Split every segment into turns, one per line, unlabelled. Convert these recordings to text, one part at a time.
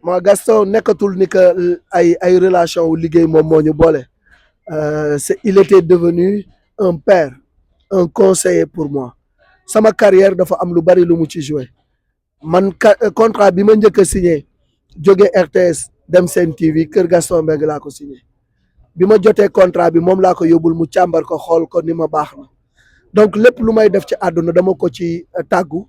ma Gaston nekkatul ni que ay relation wu liggéey moom moo ñu boole. Il était devenu un père, un conseiller pour moi. Sama carrière dafa am lu bari lu mu ci joué. Man contrat bi ma njëkk a signé jóge RTS dem Sen TV kër Gaston Mbengue laa ko signé bi ma jotee contrat bi moom laa ko yóbbul mu càmbar ko xool ko ni ma baax na donc lépp lu may def ci àdduna dama ko ci tàggu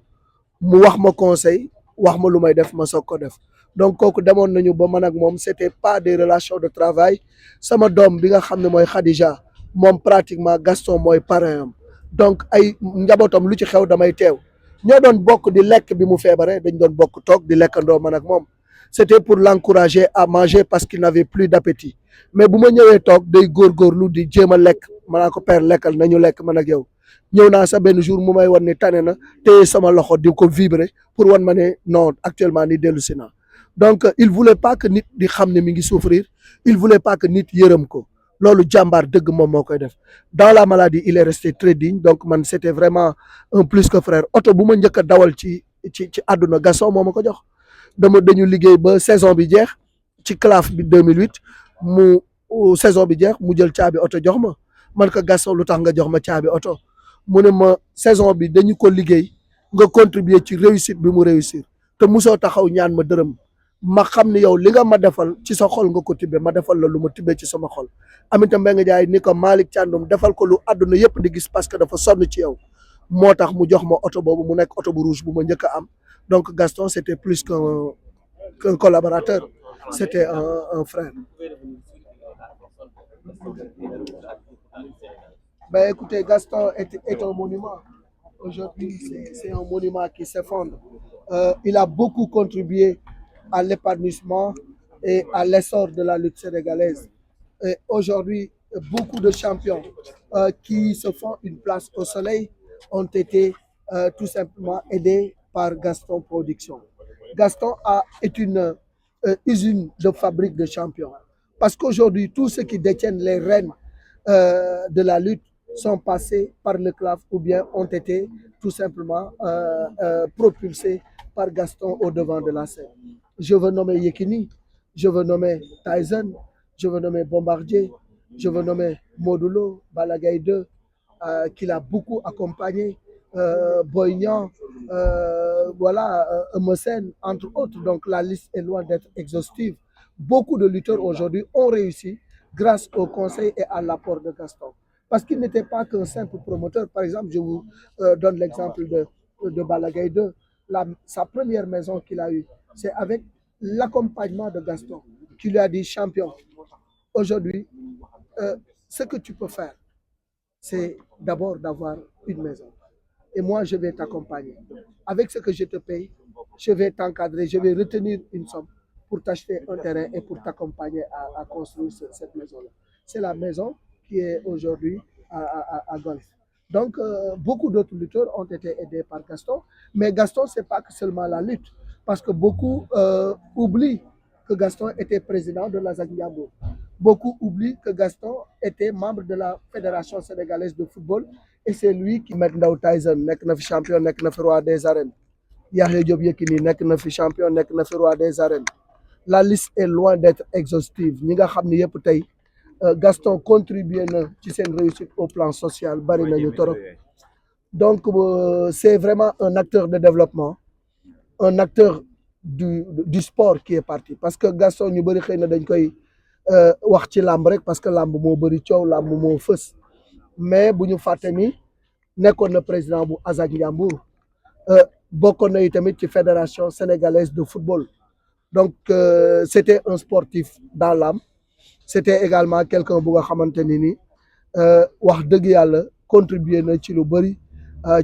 mu wax ma conseil wax ma lu may def ma soog ko def donc kooku demoon nañu ba man ak moom c'était pas des relations de travail sama doom bi nga xam ne mooy Khadija moom pratiquement Gaston mooy parrain am donc ay njabootam lu ci xew damay teew ñoo doon bokk di lekk bi mu feebaree dañ doon bokk toog di lekkandoo man ak moom c'était pour l'encourager à manger parce qu'il n'avait plus d'appétit mais bu ma ñëwee toog day góorgóorlu di jéem a lekk ma naa ko père lekkal nañu lekk man ak yow ñëw naa sa benn jour mu may wan ne tane na téye sama loxo di ko vibrer pour wan ma ne non actuellement ni dellu si naa donc il voulait pas que nit di xam ne mi ngi souffrir il voulait pas que nit yërëm ko loolu jàmbaar dëgg moom moo koy def dans la maladie il est resté très digne donc man c'était vraiment un plus que frère oto bu ma njëkk a dawal ci àdduna Gaston moo ma ko jox dañu liggéey ba saison bi jeex ci CLAF bi 2008 mu saison bi jeex mu jël caabi oto jox ma man ko Gaston lu tax nga jox ma caabi oto mu ne ma saison bi dañu ko liggéey nga contribuer ci réussite bi mu réussir te musoo taxaw ñaan ma dërëm ma xam ne yow li nga ma defal ci sa xol nga ko tibbee ma defal la lu ma tibbee ci sama xol Aminata Mbengue Ndiaye ni ko Malick Thiandoum defal ko lu àdduna yëpp di gis parce que dafa sonn ci yow moo tax mu jox ma oto boobu mu nekk oto bu rouge bu ma njëkk a am donc Gaston c'était plus qu'un collaborateur c'était un frère. Ben écoutez, Gaston est un monument. Aujourd'hui, c'est un monument qui s'effondre. Il a beaucoup contribué à l'épanouissement et à l'essor de la lutte sénégalaise. Et aujourd'hui, beaucoup de champions qui se font une place au soleil ont été tout simplement aidés par Gaston Production. Gaston est une usine de fabrique de champions. Parce qu'aujourd'hui, tous ceux qui détiennent les rênes de la lutte sont passés par le CLAF ou bien ont été tout simplement propulsés par Gaston au devant de la scène. Je veux nommer Yekini, je veux nommer Tyson, je veux nommer Bombardier, je veux nommer Modulo, Balagaï 2, qu'il a beaucoup accompagné, Boignan, voilà, Eumeu, entre autres. Donc la liste est loin d'être exhaustive. Beaucoup de lutteurs aujourd'hui ont réussi grâce au conseil et à l'apport de Gaston. Parce qu'il n'était pas qu'un simple promoteur. Par exemple, je vous donne l'exemple de Balagaï 2. Sa première maison qu'il a eue, c'est avec l'accompagnement de Gaston qui lui a dit champion. Aujourd'hui, ce que tu peux faire, c'est d'abord d'avoir une maison. Et moi, je vais t'accompagner. Avec ce que je te paye, je vais t'encadrer, je vais retenir une somme pour t'acheter un terrain et pour t'accompagner à construire cette maison-là. C'est la maison qui est aujourd'hui à Golf. Donc, beaucoup d'autres lutteurs ont été aidés par Gaston. Mais Gaston, ce n'est pas que seulement la lutte. Parce que beaucoup oublient que Gaston était président de la Ndiambour. Beaucoup oublient que Gaston était membre de la Fédération sénégalaise de football. Et c'est lui qui met Ndao Tyson, nek na fi champion, nek na fi roi des arènes. Yaxya Diop Yekini, nek na fi champion, nek na fi roi des arènes. La liste est loin d'être exhaustive. Ñi nga xam ne yëpp tey Gaston contribué na ci seen réussite au plan social bari nañu torop. Donc c'est vraiment un acteur de développement, un acteur du sport qui est parti. Parce que Gaston ñu bëri xëy na dañ koy wax ci làmb rek parce que làmb moo bëri coow làmb moo fës. Mais bu ñu fàtte ni nekkoon na président bu Azak Ndiambour bokkoon na tamit ci fédération sénégalaise de football. Donc c'était un sportif dans l'âme. C'était également quelqu'un bu nga xamante ni wax dëgg yàlla contribuer na ci lu bëri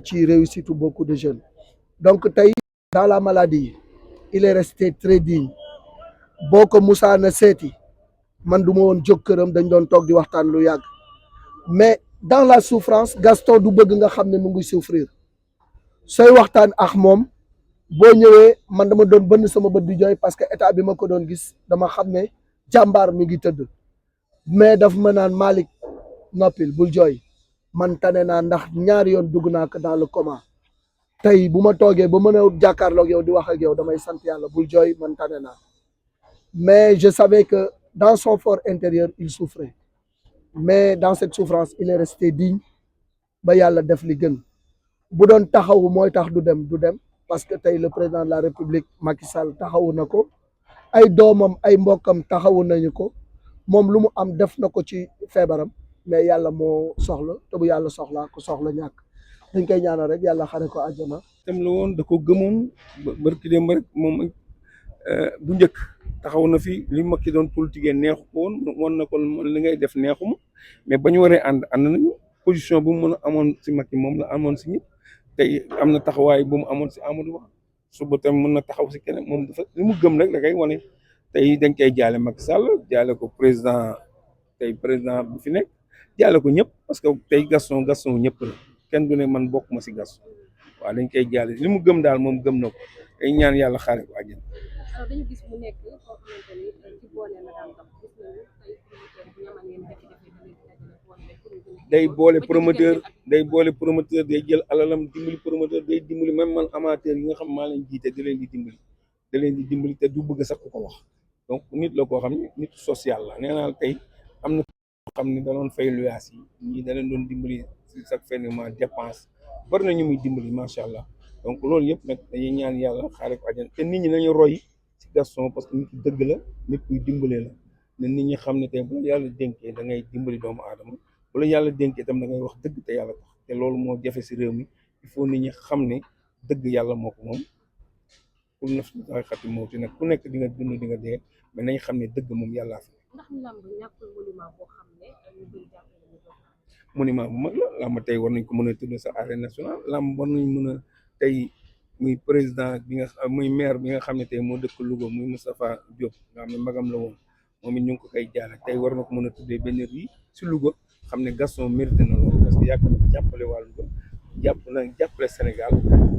ci réussite beaucoup de jeunes. Donc tey dans la maladie il est resté très digne. Boo ko musaa na seeti man du ma woon jóg këram dañ doon toog di waxtaan lu yàgg. Mais dans la souffrance Gaston du bëgg nga xam ne mu ngi souffrir sooy waxtaan ak moom boo ñëwee man dama doon bënn sama bët di jooy parce que état bi ma ko doon gis dama xam ne jàmbaar mi ngi tëdd. Mais daf ma naan Malick noppil bul jooy man tane naa ndax ñaari yoon dugg naa ko dans le coma tey bu ma toogee ba mën a jàkkaarloog yow di wax ak yow damay sant yàlla bul jooy man tane naa. Mais je savais que dans son fort intérieur, il souffrait. Mais dans cette souffrance, il est resté digne ba yàlla def li gën bu doon taxawu mooy tax du dem parce que tey le président de la République Macky Sall taxawu na ko ay doomam ay mbokkam taxawu nañu ko moom lu mu am def na ko ci feebaram mais yàlla moo soxla te bu yàlla soxlaa ko soxla ñàkk dañ koy ñaanal rek yàlla xare ko àjjana.
tam la woon da ko gëmoon barki démb rek moom bu njëkk taxaw na fi li Macky doon politique neexu ko woon na ko li ngay def neexuma mais ba ñu waree ànd nañu position bu mu mën a amoon si Macky moom la amoon si ñëpp tey am na taxawaay bu mu amoon si Amadou Ba suba tam mën na taxaw si keneen moom dafa li mu gëm rek da koy wane tey dañ koy jaale Macky Sall jaale ko président tey président bu fi nekk jaale ko ñëpp parce que tey Gaston ñëpp la kenn du ne man bokk ma si Gaston waaw dañ koy jaale li mu gëm daal moom gëm na ko ay ñaan yàlla xaare ko àjjana.
alors dañu gis mu nekk koo xamante ni ci boole la daan dox gis nañu tey promoteur bu ñu amal ngeen jafe-jafe da leen di dajale boole
day boole promoteur day jël alalam dimbali promoteur day dimbali même man amateur yi nga xam maa leen jiite da leen di dimbali te du bëgg sax ku ko wax donc nit la koo xam ne nit social la nee naa tey am na koo xam ne da doon fay luyaas yi ñii da leen doon dimbali si chaque fin de mois dépense bari na ñu muy dimbali macha allah donc loolu yëpp nag dañuy ñaan yàlla xaare ko àjjana te nit ñi nañu roy ci Gaston parce que nit ku dëgg la nit kuy dimbalee la ne nit ñi xam ne tey bu la yàlla dénkee da ngay dimbali doomu aadama bu la yàlla dénkee itam da ngay wax dëgg te yàlla tax te loolu moo jafe si réew mi il faut nit ñi xam ne dëgg yàlla moo ko moom pour naf ay xati moo ci nag ku nekk di nga dund di nga dee mais nañ xam ne dëgg moom yàllaa fi
ndax lamb ñàkkul monument boo xam ne ñu bëri jàpp nañu ko
monument bu mag la lamb tey war nañ ko mën a tudd sa arène nationale lamb war nañ mën a tey muy président bi nga muy maire bi nga xam ne tey moo dëkk Louga muy Moustapha Diop nga xam ne magam la woon moom it ñu ngi ko koy jaale tey war na ko mën a tuddee benn rii si Louga xam ne Gaston mérité na loolu parce que yaakaar na jàppale waa Louga jàppale Sénégal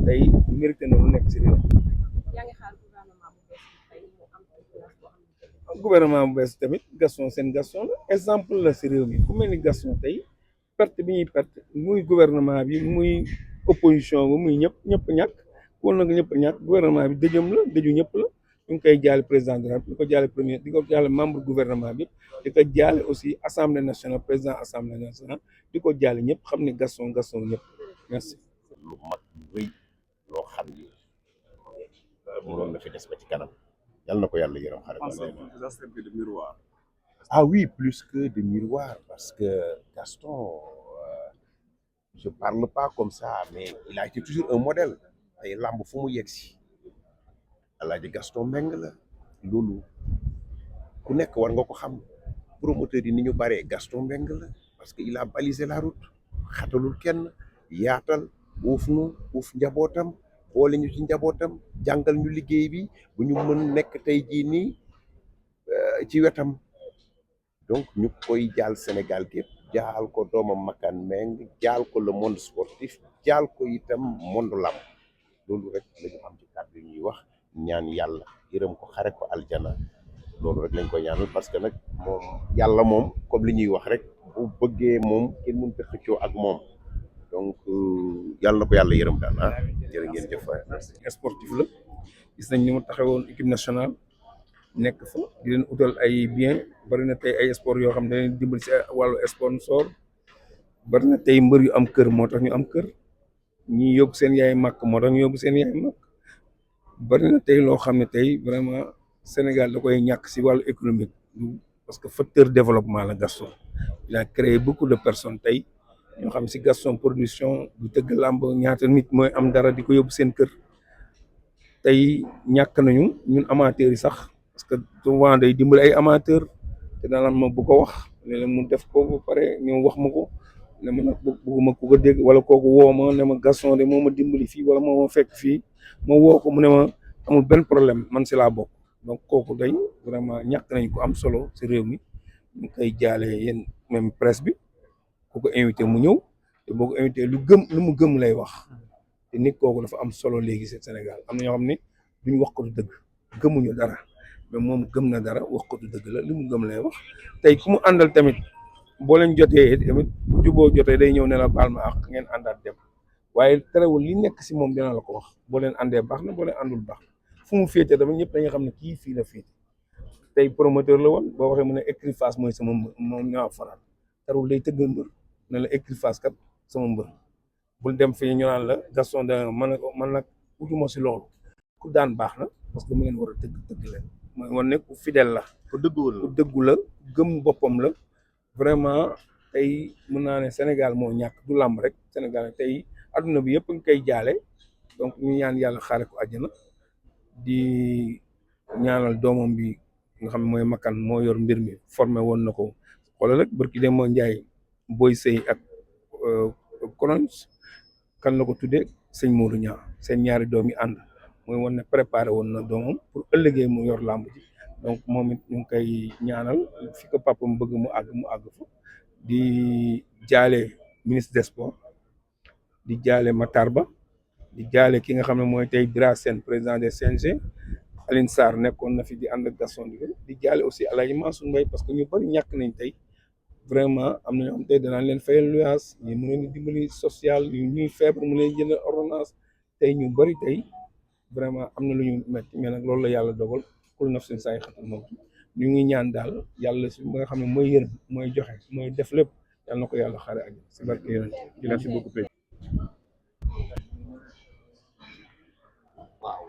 tey mérité na lu nekk si réew
yaa ngi xaar gouvernement bu bees tey mu am ay place boo xam ne
gouvernement bu bees tamit Gaston seen Gaston la exemple la si réew mi ku mel ni Gaston tey perte bi ñuy perte muy gouvernement bi muy opposition bi muy ñëpp ñàkk kon nag ñëpp ñàkk gouvernement bi dëjëm la dëju ñëpp la ñu ngi koy jaale président de la République di ko jaale premier di ko jaale membre gouvernement bi di ko jaale aussi assemblée nationale président assemblée nationale di ko jaale ñëpp xam ne Gaston ñëpp merci.
lu mag lu rëy loo xam ni mënoon na fi des ba ci kanam yal na ko yàlla yërëm xare ko
de miroir.
ah oui, plus que de miroir parce que Gaston je parle pas comme ça mais il a été toujours un modèle tey làmb fu mu yegg si Alaaji Gaston Mbengue la loolu ku nekk war nga ko xam promoteur yi ni ñu baree Gaston Mbengue la parce que il a balisé la route xatalul kenn yaatal uuf njabootam boole ñu ci njabootam jàngal ñu liggéey bi bu ñu mën nekk tey jii nii ci wetam donc ñu koy jaal Sénégal gépp jaal ko doomam Makan Mbengue jaal ko le monde sportif jaal ko itam monde lamb loolu rek la ñu am ci kàddu yi ñuy wax ñaan yàlla yërëm ko xare ko aljana loolu rek lañ ko ñaanal parce que nag moom yàlla moom comme li ñuy wax rek bu bëggee moom kenn mënut a xëccoo ak moom donc yàlla na ko yàlla yërëm daal ah jërë ngeen jëf waay.
sportif la gis nañ ni mu taxawoon équipe nationale nekk fa di leen utal ay bien bari na tey ay sport yoo xam ne dañuy dimbali si wàllu sponsor bari na tey mbër yu am kër moo tax ñu am kër ñi yóbbu seen yaay màkk moo tax ñu yóbbu seen yaay màkk bari na tey loo xam ne tey vraiment Sénégal da koy ñàkk si wàllu économique parce que facteur développement la Gaston il a créé beaucoup de personnes tey ñoo xam si Gaston production bu tëgg làmb ñaata nit mooy am dara di ko yóbbu seen kër tey ñàkk nañu ñun amateurs yi sax parce que souvent day dimbali ay amateur te daan ma bu ko wax léeg-léeg mu def ko ba pare ñëw wax ma ko ne ma nag bëgguma ku ko dégg wala kooku woo ma ne ma Gaston de moo ma dimbali fii wala moo ma fekk fii ma woo ko mu ne ma amul benn problème man si laa bokk donc kooku day vraiment ñàkk nañ ko am solo si réew mi ñu koy jaale yéen même presse bi ku ko invité mu ñëw te boo ko invité lu mu gëm lay wax te nit kooku dafa am solo léegi si Sénégal am na ñoo xam ne duñ wax ko du dëgg gëmuñu dara mais moom gëm na dara wax ko du dëgg la li mu gëm lay wax tey ku mu àndal tamit boo leen jotee tamit bu juboo jotee day ñëw ne la baal ma ak ngeen àndaat dem waaye terewul li nekk si moom dina la ko wax boo leen àndee baax na boo leen àndul baax fu mu féete tamit ñëpp dañuy xam ne kii fii la féete tey promoteur la woon boo waxee mu ne écurie Fass mooy sama mbër moom ñoo faral tarul day tëgg mbër ne la écurie Fass kat sama mbër bul dem fii ñu naan la Gaston de man nag utuma si loolu ku daan baax na parce que mu leen war a tëgg leen mooy wan ne ku fidèle la ku dëggu la gëm boppam la vraiment tey mën naa ne Sénégal moo ñàkk du làmb rek Sénégal tey adduna bi yëpp nga koy jaale donc ñu ñaan yàlla xaare ko àjjana di ñaanal doomam bi nga xam ne mooy Makan moo yor mbir mi formé woon na ko xoolal rek barki dem moo njaay Boy Sey ak Konos kan la ko tuddee sëñ Modou Niang seen ñaari doom yi ànd mooy woon ne préparé woon na doomam pour ëllëgee mu yor làmb ji donc moom it ñu ngi koy ñaanal fi ko papam bëgg mu àgg fa di jaale ministre des sports di jaale Matar Ba di jaale ki nga xam ne mooy tey Bira Sène président des CNG Aline Sarr nekkoon na fi di ànd ak Gaston di jaale aussi Alaaji Mansour Mbaye parce que ñu bëri ñàkk nañ tey vraiment am na ñoo xam tey danaan leen fayal luyaas ñi mu leen di dimbali social yu ñuy feebar mu leen jënd ordonnance tey ñu bëri tey vraiment am na lu ñu metti mais nag loolu la yàlla dogal kul naf seen saay xatal moom ñu ngi ñaan daal yàlla si nga xam ne mooy yërëm mooy joxe mooy def lépp yàlla na ko yàlla xaare ak si barke yonent di merci beaucoup waaw